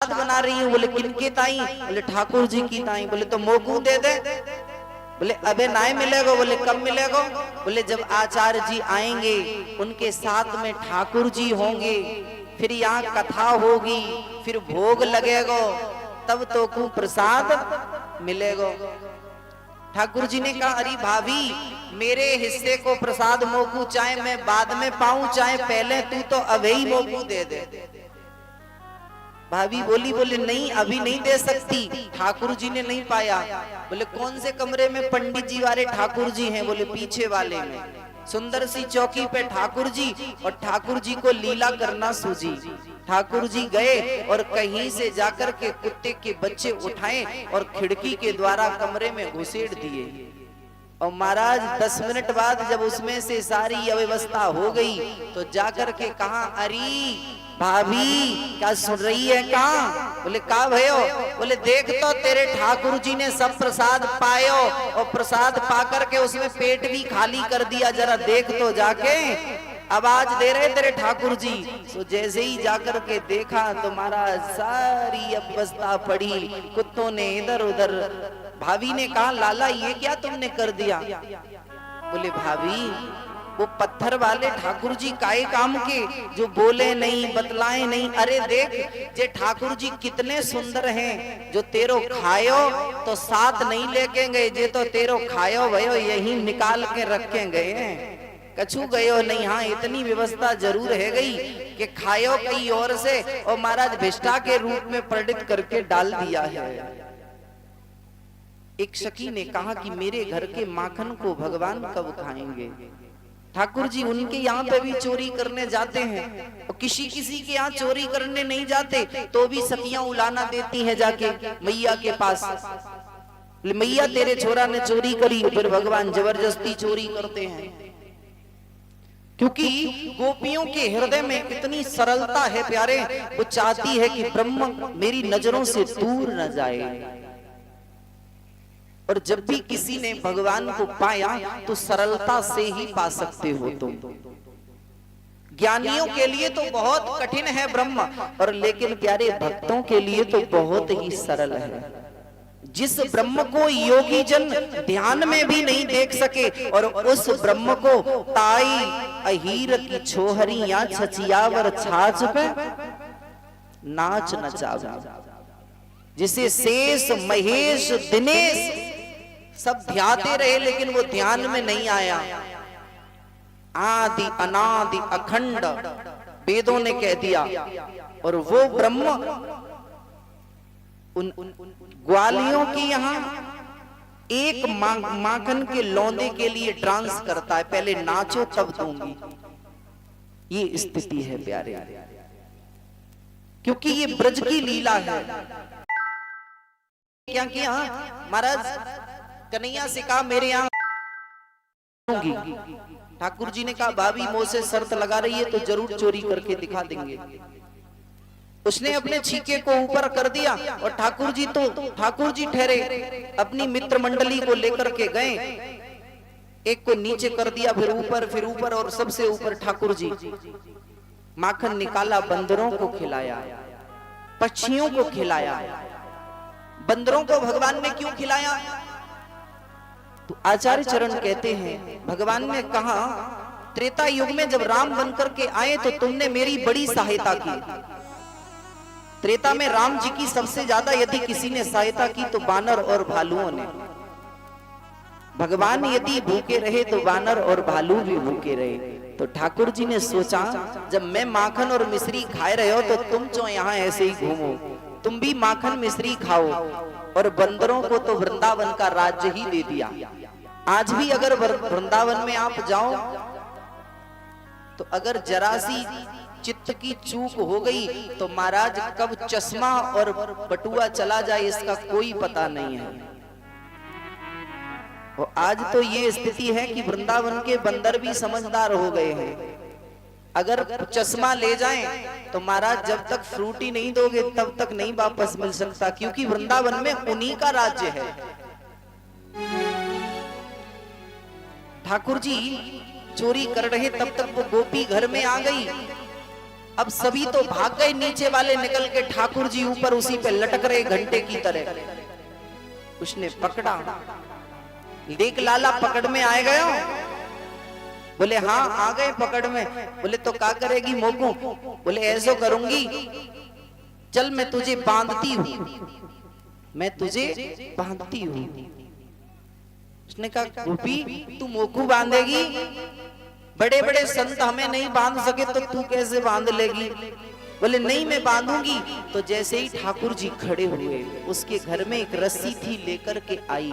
प्रसाद बना रही हूँ। बोले किनके ताई? बोले ठाकुर जी की ताई। बोले तो मोकू दे दे। बोले अबे नाय मिलेगा। बोले कब मिलेगा? बोले जब आचार्य जी आएंगे, उनके साथ में ठाकुर जी होंगे, फिर यहाँ कथा होगी, फिर भोग लगेगा, तब तो को प्रसाद मिलेगा। ठाकुर जी ने कहा अरे भाभी, मेरे हिस्से को प्रसाद मोकू चाहे मैं बाद में पाऊं चाहे पहले, तू तो अभी ही मोकू दे दे। भाभी बोली, बोले नहीं अभी नहीं दे सकती, ठाकुर जी ने नहीं पाया। बोले कौन से कमरे में पंडित जी वाले ठाकुर जी हैं? बोले पीछे वाले में। सुंदर सी चौकी पे ठाकुर जी, और ठाकुर जी को लीला करना सूझी। ठाकुर जी गए और कहीं से जाकर के कुत्ते के बच्चे उठाए और खिड़की के द्वारा कमरे में घुसेड़ दिए। और महाराज 10 मिनट बाद जब उसमें से सारी अव्यवस्था हो गई तो जाकर के कहा अरे भाभी क्या सुन रही है? कहा? बोले का भयो? बोले देख तो तेरे ठाकुर जी ने सब प्रसाद पायो और प्रसाद पाकर के उसमें पेट भी खाली कर दिया, जरा देख तो जाके, अब आज दे रहे तेरे ठाकुर जी। तो जैसे ही जाकर के देखा तो महाराज सारी अवस्था पड़ी, कुत्तों ने इधर उधर। भाभी ने कहा लाला ये क्या तुमने कर दिया? बोले भाभी वो पत्थर वाले ठाकुर जी काहे काम के, जो बोले नहीं बतलाए नहीं। अरे देख जे ठाकुर जी कितने सुंदर हैं, जो तेरो खायो तो साथ नहीं लेके गए, जे तो तेरो खायो भयो यही निकाल के रख के गए हैं, कछु गयो नहीं। हाँ इतनी व्यवस्था जरूर है गई कि खायो कई और से और महाराज भिष्टा के रूप में परिणित करके डाल दिया है। एक सखी ने कहा कि मेरे घर के माखन को भगवान कब खाएंगे? ठाकुर जी उनके यहाँ पे भी चोरी करने जाते हैं और किसी किसी के यहाँ चोरी करने नहीं जाते तो भी सखियां उलाना देती हैं जाके मैया के पास। मैया तेरे छोरा ने चोरी करी, फिर भगवान जबरदस्ती चोरी करते हैं, क्योंकि गोपियों के हृदय में इतनी सरलता है प्यारे, वो चाहती है कि ब्रह्म मेरी नजरों से दूर न जाए। और जब भी किसी ने भगवान को पाया तो सरलता से ही पा सकते हो तुम। ज्ञानियों के लिए तो बहुत कठिन है ब्रह्म, और लेकिन प्यारे भक्तों के लिए तो बहुत ही सरल है। जिस ब्रह्म को योगी जन ध्यान में भी नहीं देख सके, और उस ब्रह्म को ताई अहीर की छोहरियां छचियावर छाछ पे नाच नचावा, जिसे शेष महेश दिनेश सब ध्याते रहे लेकिन वो ध्यान में नहीं आया। आदि अनादि अखंड वेदों ने कह दिया, और वो ब्रह्म उन ग्वालियों की यहाँ एक माखन के लौंदे के लिए डांस करता है, पहले नाचो तब दूंगी। ये स्थिति है प्यारे, क्योंकि ये ब्रज की लीला है। क्या किया महाराज? कन्हैया से कहा मेरे यहाँ। ठाकुर जी ने कहा भाभी मोसे शर्त लगा रही है तो जरूर चोरी करके दिखा देंगे। उसने अपने छीके को ऊपर कर दिया और ठाकुर जी ठहरे, अपनी मित्र मंडली को लेकर के गए। एक को नीचे कर दिया, फिर ऊपर और सबसे ऊपर ठाकुर जी। माखन निकाला, बंदरों को खिलाया, पक्षियों को खिलाया। बंदरों को भगवान ने क्यों खिलाया? तो आचार्य चरण कहते हैं भगवान ने कहा त्रेता युग में जब राम बनकर के आए तो तुमने मेरी बड़ी सहायता की। त्रेता में राम जी की सबसे ज्यादा यदि किसी ने सहायता की तो बानर और भालुओं ने। भगवान यदि भूखे रहे तो बानर और भालू भी भूखे रहे। तो ठाकुर जी ने सोचा जब मैं माखन और मिश्री खाए रहे हो तो तुम जो यहाँ ऐसे ही घूमो, तुम भी माखन मिश्री खाओ। और बंदरों को तो वृंदावन का राज्य ही दे दिया। आज भी अगर वृंदावन में आप जाओ तो अगर जरा सी चित्त की चूक हो गई तो महाराज कब चश्मा और बटुआ चला जाए इसका कोई पता नहीं है। और आज तो ये स्थिति है कि वृंदावन के बंदर भी समझदार हो गए हैं। अगर चश्मा ले जाएं तो महाराज जब तक फ्रूटी नहीं दोगे तब तक नहीं वापस मिल सकता, क्योंकि वृंदावन में उन्हीं का राज्य है। ठाकुर जी चोरी कर रहे तब तक वो गोपी घर में आ गई अब सभी तो भाग गए, नीचे वाले निकल के ठाकुर जी ऊपर उसी पे लटक रहे घंटे की तरह। उसने पकड़ा, देख लाला पकड़ में आए गए हो? बोले हाँ आ गए पकड़ में। बोले तो क्या करेगी मोकू? बोले ऐसो करूंगी, चल मैं तुझे बांधती हूं, मैं तुझे बांधती हूं। उसने कहा गोपी तू मोकू बांधेगी? बड़े बड़े संत हमें नहीं बांध सके तो तू कैसे बांध लेगी? बोले नहीं मैं बांधूंगी। तो जैसे ही ठाकुर जी खड़े हुए, उसके घर में एक रस्सी थी, लेकर के आई,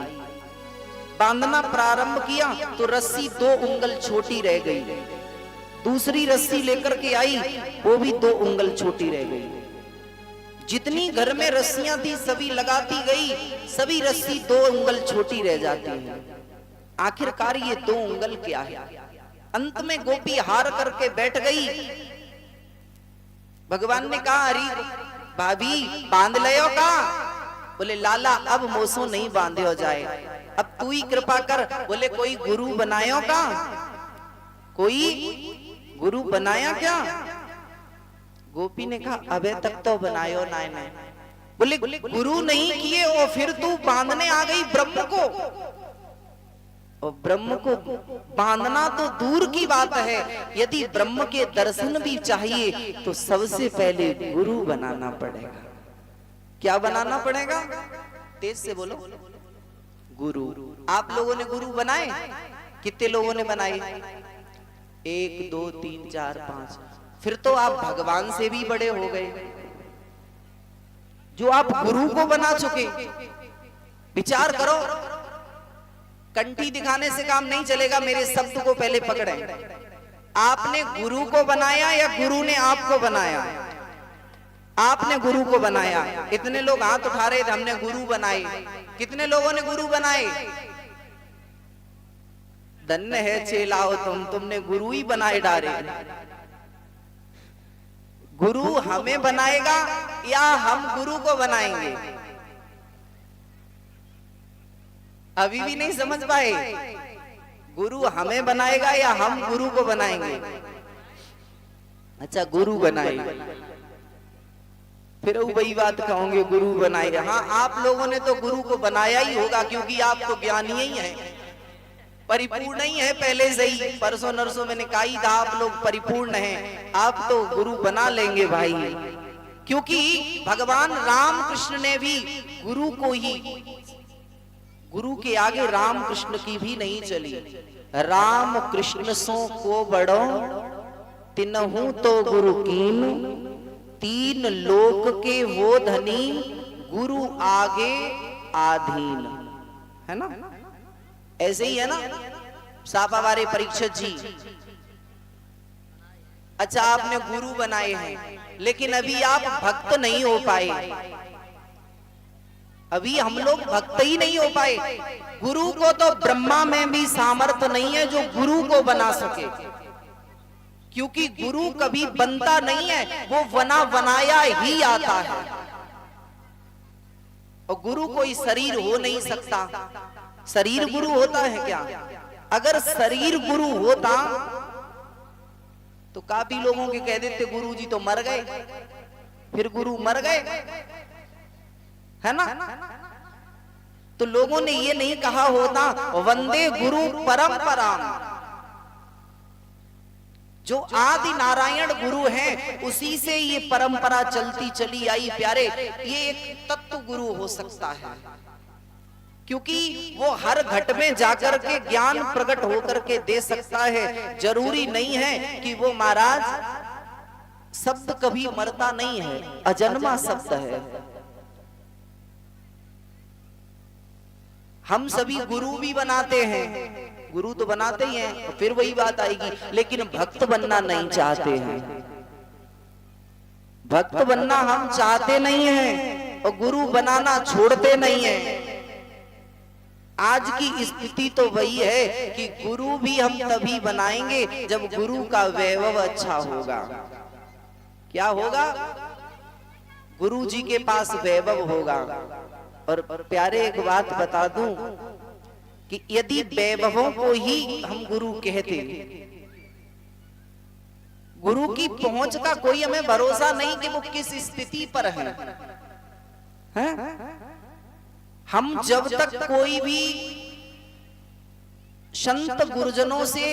बांधना प्रारंभ किया तो रस्सी 2 उंगल छोटी रह गई। दूसरी रस्सी लेकर के आई, वो भी 2 उंगल छोटी रह गई। जितनी घर में रस्सियां थी सभी लगाती गई, सभी रस्सी 2 उंगल छोटी रह जाती है। आखिरकार ये 2 उंगल क्या है? अंत में गोपी हार करके बैठ गई। भगवान ने कहा अरे भाभी बांध लियो का? बोले लाला अब मोसो नहीं बांधे हो जाए, अब तू ही कृपा कर। बोले कोई गुरु बनायो का? कोई गुरु बनाया क्या? गोपी ने कहा अबे तक तो बनायो नायने। बोले गुरु नहीं किए और फिर तू बांधने आ गई ब्रह्म को। और ब्रह्म को बांधना तो दूर की बात है, यदि ब्रह्म के दर्शन भी चाहिए तो सबसे पहले गुरु बनाना पड़ेगा। क्या बनाना पड़ेगा? तेज से बोलो। गुरु। आप लोगों ने गुरु बनाए? कितने लोगों ने बनाए? 1 2 3 4 5। फिर तो आप भगवान से भी बड़े हो गए जो आप गुरु को बना चुके। विचार करो, कंठी दिखाने से काम नहीं चलेगा, मेरे शब्द को पहले पकड़े। आपने गुरु को बनाया या गुरु ने आपको बनाया? आपने गुरु को बनाया। इतने लोग हाथ उठा रहे थे हमने गुरु बनाए। कितने लोगों ने गुरु बनाए? धन्य है चेलाओ तुमने गुरु ही बनाए डाले। गुरु हमें बनाएगा या हम गुरु को बनाएंगे? अभी भी नहीं समझ पाए। गुरु हमें बनाएगा या हम गुरु को बनाएंगे? अच्छा गुरु बनाएगा, फिर वही बात कहोगे गुरु बनाएगा। हाँ आप लोगों ने तो गुरु को बनाया ही होगा, क्योंकि आप तो ज्ञानी ही हैं, परिपूर्ण ही है पहले से ही। परसों नरसों मैंने कहा ही था आप लोग परिपूर्ण हैं, आप तो गुरु बना लेंगे भाई। क्योंकि भगवान राम कृष्ण ने भी गुरु को ही, गुरु के आगे राम कृष्ण की भी नहीं चली। राम कृष्ण सो को बड़ो तिनहु तो गुरु कीन, 3 लोक के वो धनी गुरु आगे आधीन। है ना? ऐसे ही है ना सापावारे परीक्षित जी। अच्छा आपने गुरु बनाए हैं, लेकिन अभी आप भक्त नहीं हो पाए। अभी हम लोग भक्त ही नहीं हो पाए। गुरु को तो ब्रह्मा में भी सामर्थ्य नहीं है जो गुरु को बना सके, क्योंकि गुरु कभी बनता नहीं है, वो बना बनाया ही आता है। और गुरु कोई शरीर हो नहीं सकता। शरीर गुरु होता है क्या? अगर शरीर गुरु होता तो काफी लोगों के कह देते गुरु जी तो मर गए, फिर गुरु मर गए, है ना? तो लोगों ने ये नहीं कहा होता वंदे गुरु परंपरा। जो आदि नारायण गुरु हैं उसी से ये परंपरा चलती चली आई। प्यारे, ये एक तत्व गुरु हो सकता है, क्योंकि वो हर घट में जाकर के ज्ञान प्रकट होकर के दे सकता है। जरूरी नहीं है कि वो महाराज, शब्द कभी मरता नहीं है, अजन्मा शब्द है। हम सभी गुरु भी बनाते हैं, गुरु तो बनाते ही हैं, फिर वही बात आएगी, लेकिन भक्त बनना नहीं चाहते हैं। भक्त बनना हम चाहते नहीं हैं और गुरु बनाना छोड़ते नहीं हैं। आज की स्थिति तो वही है कि गुरु भी हम तभी बनाएंगे जब गुरु का वैभव अच्छा होगा। क्या होगा? गुरु जी के पास वैभव होगा। और प्यारे एक बात बता दूं कि यदि वैभवों को ही हम गुरु कहते, गुरु की पहुंच का कोई हमें भरोसा नहीं कि वो किस स्थिति पर है, हैं? हम जब तक कोई भी संत गुरुजनों से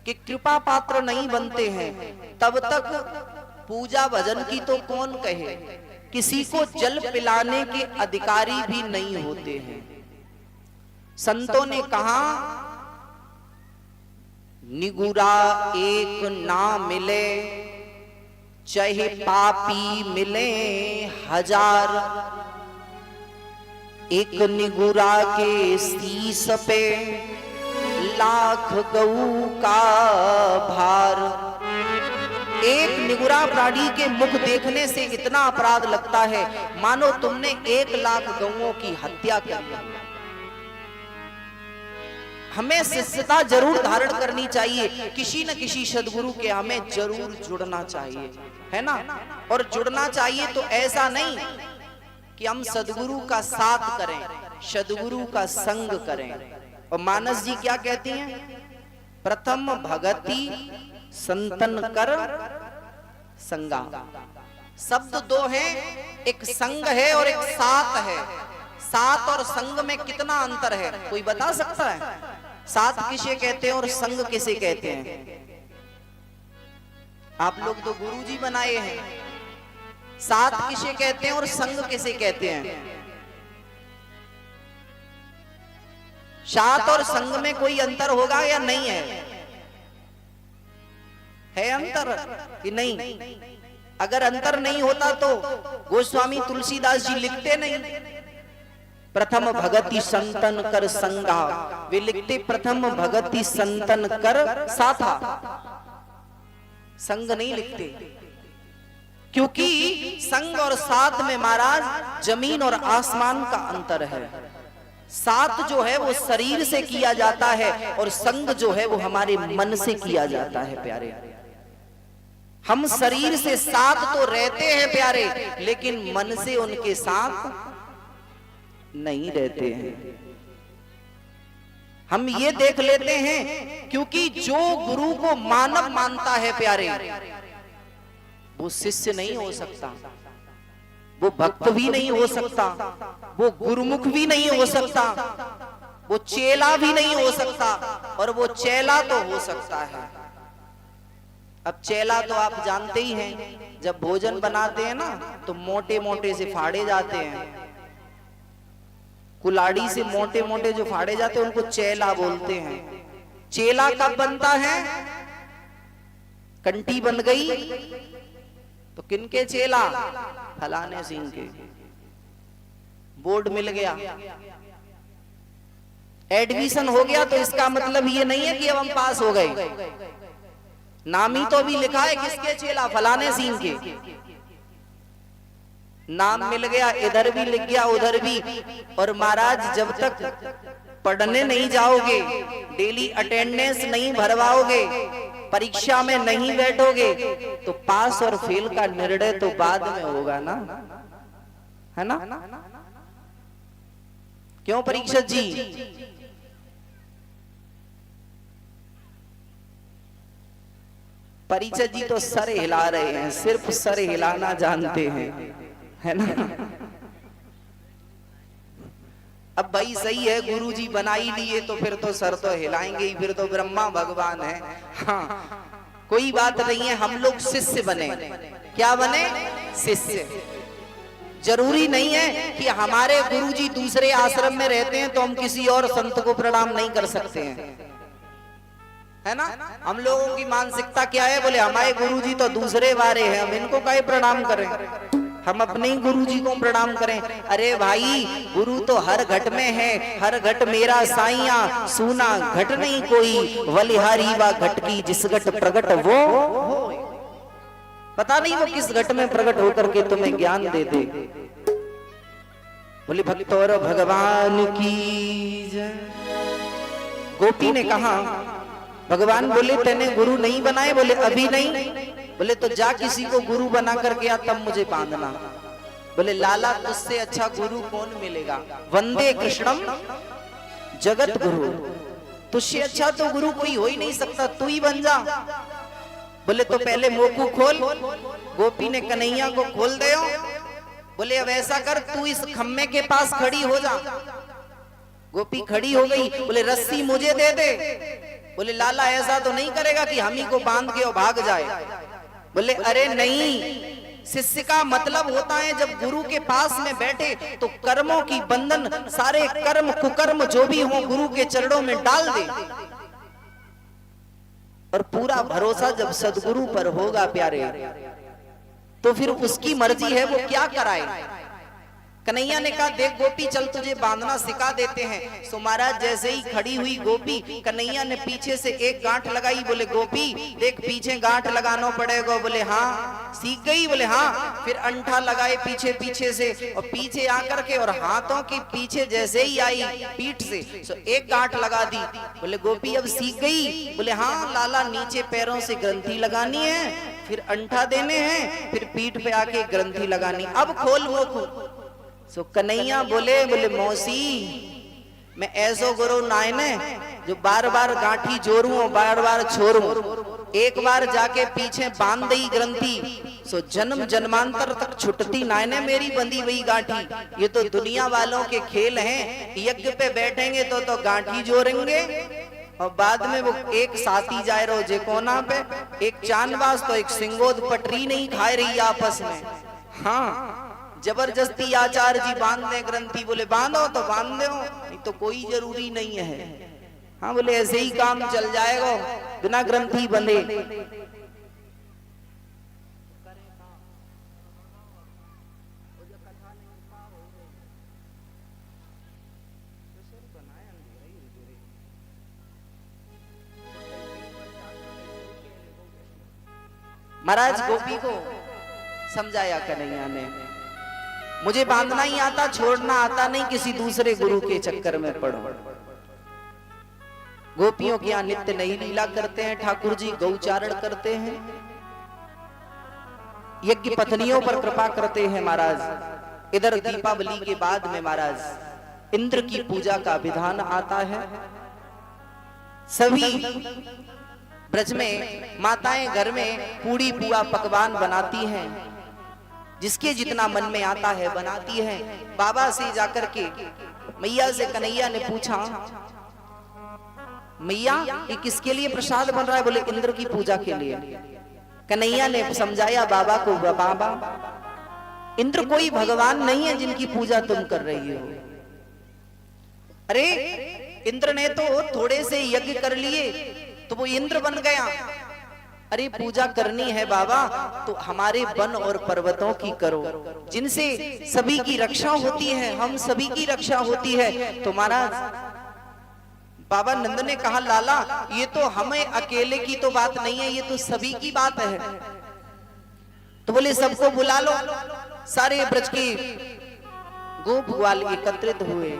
कि कृपा पात्र नहीं बनते हैं, तब तक पूजा भजन की तो कौन कहे, किसी को जल पिलाने के अधिकारी भी नहीं होते हैं। संतों ने कहा, निगुरा एक ना मिले, चाहे पापी मिले हजार, एक निगुरा के शीश पे लाख गऊ का भार। एक निगुरा प्राणी के मुख देखने से इतना अपराध लगता है मानो तुमने 1 लाख गऊओं की हत्या कर। हमें शिष्यता जरूर धारण करनी चाहिए, किसी न किसी सदगुरु के हमें जरूर जुड़ना चाहिए, है ना। और जुड़ना चाहिए तो ऐसा नहीं कि हम सदगुरु का साथ करें, सदगुरु का संग करें। और मानस जी क्या कहती हैं, प्रथम भगति संतन कर संगा। शब्द दो हैं, एक संग है और एक साथ है। साथ और संग में कितना अंतर है, कोई बता सकता है? साथ किसे कहते हैं और संग किसे कहते हैं? आप लोग तो गुरुजी बनाए हैं, साथ किसे कहते हैं और संग किसे कहते हैं? साथ और संग में कोई अंतर होगा या नहीं है? है अंतर कि नहीं? अगर अंतर नहीं होता तो गोस्वामी तुलसीदास जी लिखते नहीं, प्रथम भगति संतन कर संगा। वे लिखते प्रथम भगति संतन कर साथा, संग नहीं लिखते। क्योंकि संग और साथ में महाराज जमीन और आसमान का अंतर है। साथ जो है वो शरीर से किया जाता है और संग जो है वो हमारे मन से किया जाता है प्यारे। हम शरीर से साथ तो रहते हैं प्यारे, लेकिन मन से उनके साथ नहीं रहते हैं। हम ये देख लेते हैं, क्योंकि जो गुरु को मानव मानता है प्यारे, वो शिष्य नहीं हो सकता, वो भक्त भी नहीं हो सकता, वो गुरुमुख भी नहीं हो सकता, वो चेला भी नहीं हो सकता, और वो चेला तो हो सकता है। अब चेला तो आप जानते ही हैं, जब भोजन बनाते हैं ना तो मोटे मोटे से फाड़े जाते हैं, कुलाड़ी से मोटे मोटे जो फाड़े जाते हैं उनको चेला बोलते हैं। चेला कब बनता है? कंठी बन गई तो किनके चेला? फलाने सिंह के। बोर्ड मिल गया, एडमिशन हो गया, तो इसका मतलब ये नहीं है कि अब हम पास हो गए। नाम ही तो अभी लिखा है किसके चेला? फलाने सिंह के। नाम मिल गया, इधर भी लिख गया उधर भी। और महाराज जब तक पढ़ने नहीं जाओगे, डेली अटेंडेंस नहीं भरवाओगे, परीक्षा में नहीं बैठोगे, तो पास और फेल का निर्णय तो बाद में होगा ना, है ना? क्यों परीक्षक जी? परीक्षक जी तो सर हिला रहे हैं, सिर्फ सर हिलाना जानते हैं, है ना? अब भाई सही है, गुरुजी बना ही लिए तो फिर तो सर तो हिलाएंगे ही, फिर तो ब्रह्मा भगवान है। हाँ, कोई बात नहीं है, हम लोग शिष्य बने। क्या बने? शिष्य। जरूरी नहीं है कि हमारे गुरुजी दूसरे आश्रम में रहते हैं तो हम किसी और संत को प्रणाम नहीं कर सकते हैं, है ना? हम लोगों की मानसिकता क्या है? बोले हमारे गुरुजी तो दूसरे वारे हैं, हम इनको काहे प्रणाम करें, हम अपने ही गुरुजी को प्रणाम करें। अरे भाई, गुरु तो हर घट में है, हर घट मेरा साइया, सुना घट नहीं कोई, बलिहारी वा घट की जिस घट प्रगट वो। पता नहीं वो किस घट में प्रकट होकर के तुम्हें ज्ञान दे दे। बोले भक्त और भगवान की जय। गोपी ने कहा, भगवान बोले तेने गुरु नहीं बनाए? बोले अभी नहीं। बोले तो जा किसी को गुरु बना करके आ, तब मुझे बांधना। बोले लाला, तुझसे अच्छा गुरु कौन मिलेगा? वंदे कृष्णम जगत गुरु। तुझसे अच्छा तो गुरु कोई हो ही नहीं सकता, तू ही बन जा। बोले तो पहले मोकू खोल। गोपी ने कन्हैया को खोल दे। बोले अब ऐसा कर, तू इस खम्मे के पास खड़ी हो जा। गोपी खड़ी हो गई। बोले रस्सी मुझे दे दे। बोले लाला ऐसा तो नहीं करेगा कि हम ही को बांध के और भाग जाए। बोले अरे नहीं, शिष्य का मतलब होता है जब गुरु के पास में बैठे तो कर्मों की बंधन, सारे कर्म कुकर्म जो भी हो गुरु के चरणों में डाल दे। और पूरा भरोसा जब सदगुरु पर होगा प्यारे, तो फिर उसकी मर्जी है वो क्या कराए। कन्हैया ने कहा देख गोपी चल तुझे बांधना सिखा देते हैं। सो महाराज जैसे ही खड़ी हुई गोपी, कन्हैया ने पीछे से एक गांठ लगाई। बोले गोपी देख पीछे गांठ लगाना पड़ेगा। बोले हाँ। सीख गई? बोले हाँ। फिर अंगूठा लगाए पीछे पीछे से, और पीछे आकर के और हाथों के पीछे जैसे ही आई पीठ से, सो एक गांठ लगा दी। बोले गोपी अब सीख गई? बोले हाँ लाला, नीचे पैरों से ग्रंथि लगानी है, फिर अंगूठा देने हैं, फिर पीठ पे आके ग्रंथि लगानी। अब खोल वो खोल। सो कन्हैया बोले मौसी मैं ऐसो गुरु नाय ने जो बार बार गांठी जोड़ू और बार बार छोड़ू। एक बार जाके पीछे बांध दी ग्रंथि, सो जन्म जन्मांतर तक छुटती नाय ने मेरी बंधी हुई गांठी। ये तो दुनिया वालों के खेल हैं। यज्ञ पे बैठेंगे तो गांठी जोड़ेंगे, और बाद में वो एक साथी जाए रहो जे कोना पे, एक चांदबाज तो एक सिंगोद पटरी नहीं खाए रही आपस में। हाँ जबरदस्ती आचार्य जी बांध दे ग्रंथि। बोले बांधो तो बांध दो, नहीं तो कोई जरूरी नहीं है। हाँ बोले ऐसे ही काम चल जाएगा बिना ग्रंथि बंधे। महाराज गोपी को समझाया कन्हैया ने, मुझे बांधना ही आता, छोड़ना आता नहीं, किसी दूसरे गुरु के चक्कर में पड़ो। गोपियों की यहाँ नित्य नई लीला करते हैं ठाकुर जी, गौचारण करते हैं, यज्ञ पत्नियों पर कृपा करते हैं महाराज। इधर दीपावली के बाद में महाराज इंद्र की पूजा का विधान आता है। सभी ब्रज में माताएं घर में पूड़ी पुआ पकवान बनाती हैं, जिसके जितना मन में आता है बनाती है। बाबा से जाकर के मैया से कन्हैया ने पूछा, मैया ये किसके लिए प्रसाद बन रहा है? बोले इंद्र की पूजा के लिए। कन्हैया ने समझाया बाबा को, बाबा इंद्र कोई भगवान नहीं है जिनकी पूजा तुम कर रही हो। अरे इंद्र ने तो थोड़े से यज्ञ कर लिए तो वो इंद्र बन गया। अरे पूजा करनी है बाबा तो हमारे वन और पर्वतों की करो, जिनसे सभी की रक्षा होती है, हम सभी की रक्षा होती है। तो महाराज बाबा नंद ने कहा लाला ये तो हमें अकेले की तो बात नहीं है, ये तो सभी की बात है। तो बोले सबको बुला लो। सारे ब्रज के गोप ग्वाल एकत्रित हुए।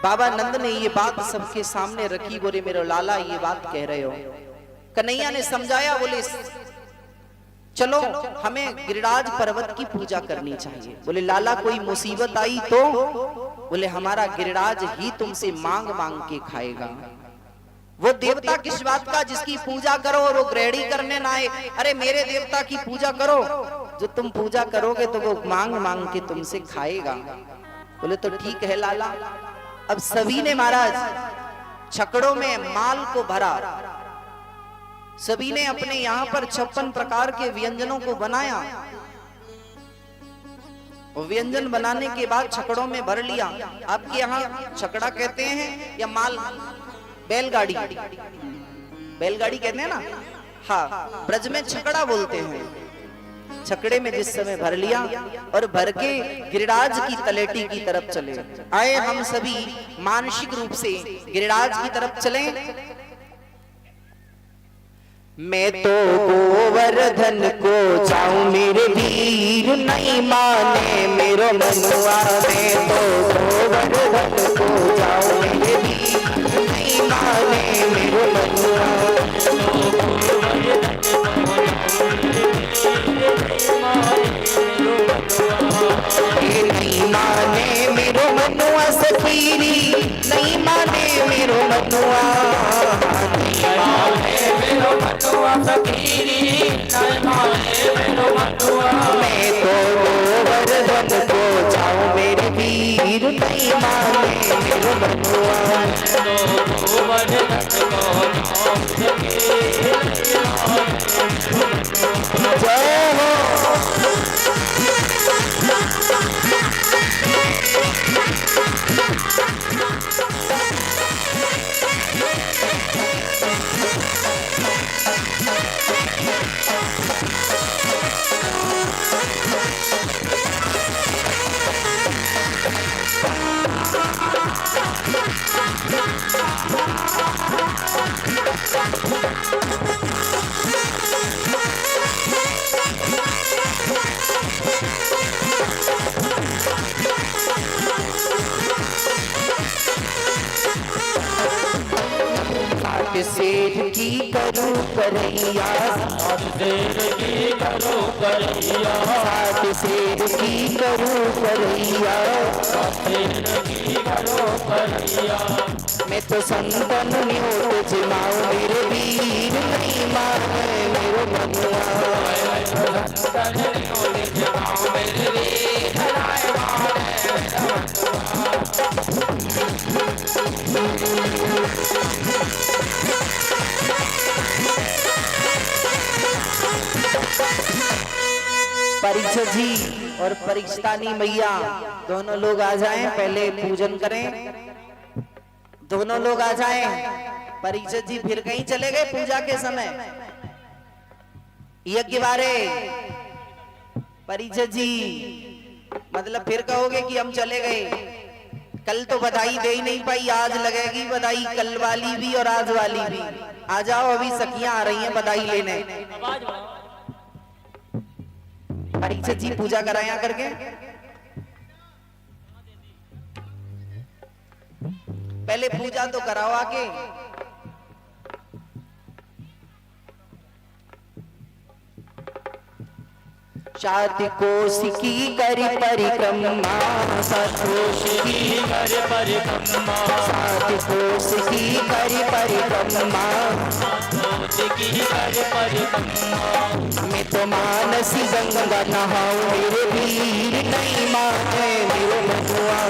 बाबा नंद ने ये बात सबके सामने रखी। बोले मेरे लाला ये बात कह रहे हो। कन्हैया ने समझाया, बोले चलो हमें गिरिराज पर्वत की पूजा करनी चाहिए। बोले लाला कोई मुसीबत आई तो? बोले हमारा गिरिराज ही तुमसे मांग मांग के खाएगा। वो देवता किस बात का जिसकी पूजा करो और वो ग्रहणी करने ना आए। अरे मेरे देवता की पूजा करो, जो तुम पूजा करोगे तो वो मांग मांग के तुमसे खाएगा। बोले तो ठीक है लाला। अब सभी ने महाराज छकड़ों में माल को भरा, सभी ने अपने यहाँ पर 56 प्रकार के व्यंजनों को बनाया। व्यंजन बनाने के बाद छकड़ों में भर लिया। आपके यहाँ छकड़ा कहते हैं या माल? बैलगाड़ी, बैलगाड़ी कहते हैं ना। हाँ ब्रज में छकड़ा बोलते हैं। छकड़े में जिस समय भर लिया और भर के गिरिराज की तलेटी की तरफ चले। आए हम सभी मानसिक रूप से गिरिराज की तरफ चले। मैं तो गोवर्धन को चाहूं मेरे वीर, नहीं माने मेरो मनुआ। मैं तो गोवर्धन को चाहूं मेरे वीर, नहीं माने मेरो मनुआ। नहीं माने मेरो मनुआ सखीरी, नहीं माने मेरो मनुआ। नहीं माने मेरो मनुआ मैं तो गोवर्धन को जाऊं मेरे वीर नहीं माने मेरो मनुआ। जय हो शेर की करूं करैया, सात शेर की करूं करैया, सात शेर की करूं करैया, सात शेर की करूं करैया। मैं तो संतन न्योत जमाऊं मेरे वीर नहीं माने मेरो मनुआ। संतन न्योत जमाऊं मेरे वीर नहीं माने मेरो मनुआ। परीक्षा जी और परीक्षानी मैया दोनों लोग आ जाएं, पहले पूजन करें। दोनों लोग आ जाएं। परीक्षा जी फिर कहीं चले गए पूजा के समय? यज्ञ बारे परीक्षा जी मतलब फिर कहोगे कि हम चले गए। कल तो बधाई दे ही नहीं पाई, आज लगेगी बधाई, कल वाली भी और आज वाली भी। आ जाओ, अभी सखियां आ रही हैं बधाई लेने। परीक्षा जी पूजा कराया करके। पहले पूजा तो कराओ आके। सात कोष की करी परिक्रमा, सात कोष की करी परिक्रमा, सात कोष की करी परिक्रमा, मैं तो मानसी गंगा नहाऊं मेरे वीर नहीं माने मेरो मनुआ।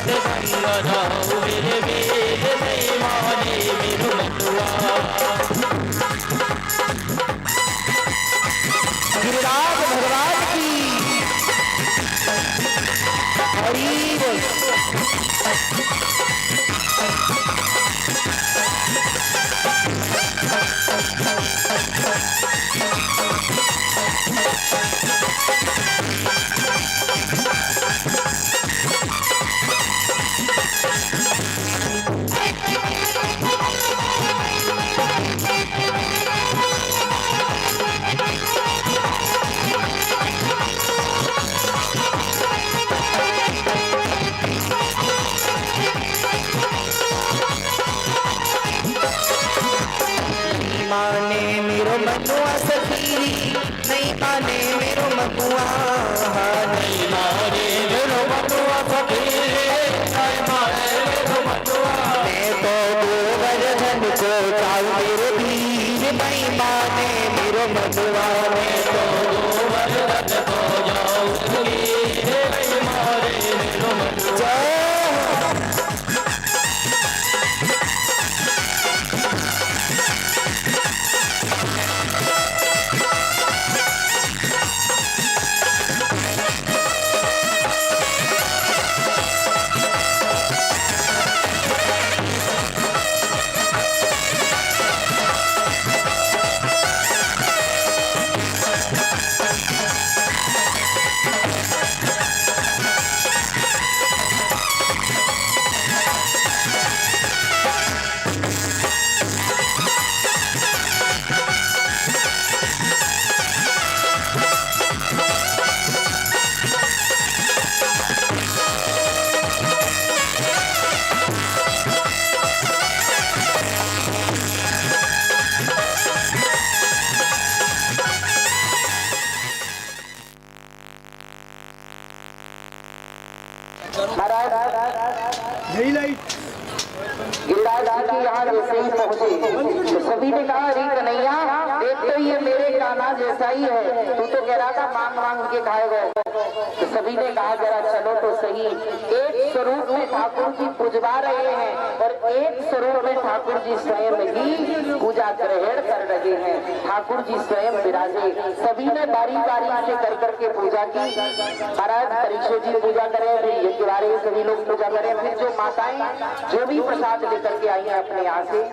गंगा नहाऊं मेरे वीर नहीं माने मेरो मनुआ। गिरिराज भगवान की हरि बोल। माने मेरो मनुआ सखीरी नहीं माने मेरो मनुआ। नहीं माने मेरो मनुआ सखीरी नहीं माने मेरो मनुआ। मैं तो गोवर्धन को जाऊं मेरे वीर नहीं माने मेरो मनुआ। मैं तो गोवर्धन को जाऊं वीर नहीं माने मेरो मनुआ। यही लाइट गिरिराज जी के यहाँ जैसे ही पहुंचे तो सभी ने कहा, अरे कन्हैया देख तो ये मेरे कान्हा जैसा ही है, तू तो कह रहा था मांग मांग के खाएगा। तो सभी ने कहा जरा चलो तो सही, एक स्वरूप में ठाकुर जी पुजवा रहे हैं और एक स्वरूप में ठाकुर जी स्वयं ही पूजा ग्रहण कर रहे हैं। ठाकुर जी स्वयं विराजे, सभी ने बारी बारी से कर करके पूजा की। महाराज परीक्षित जी पूजा करें, फिर ये द्वारे सभी लोग पूजा करें, फिर जो माताएं जो भी प्रसाद लेकर के आई हैं अपने यहाँ से,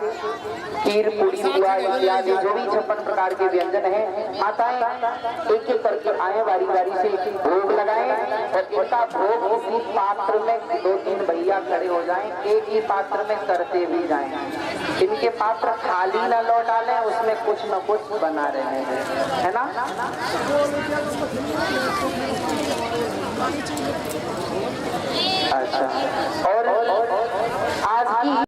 खीर पूरी हुआ इत्यादि जो भी 56 प्रकार के व्यंजन है, माताएं एक एक करके आए, बारी बारी से भोग लगाएं और इनका भोग उसी पात्र में 2-3 भैया खड़े हो जाएं, एक ही पात्र में करते भी जाएं। इनके पात्र खाली ना लौट डालें, उसमें कुछ न कुछ बना रहे हैं, है ना। अच्छा, और आज की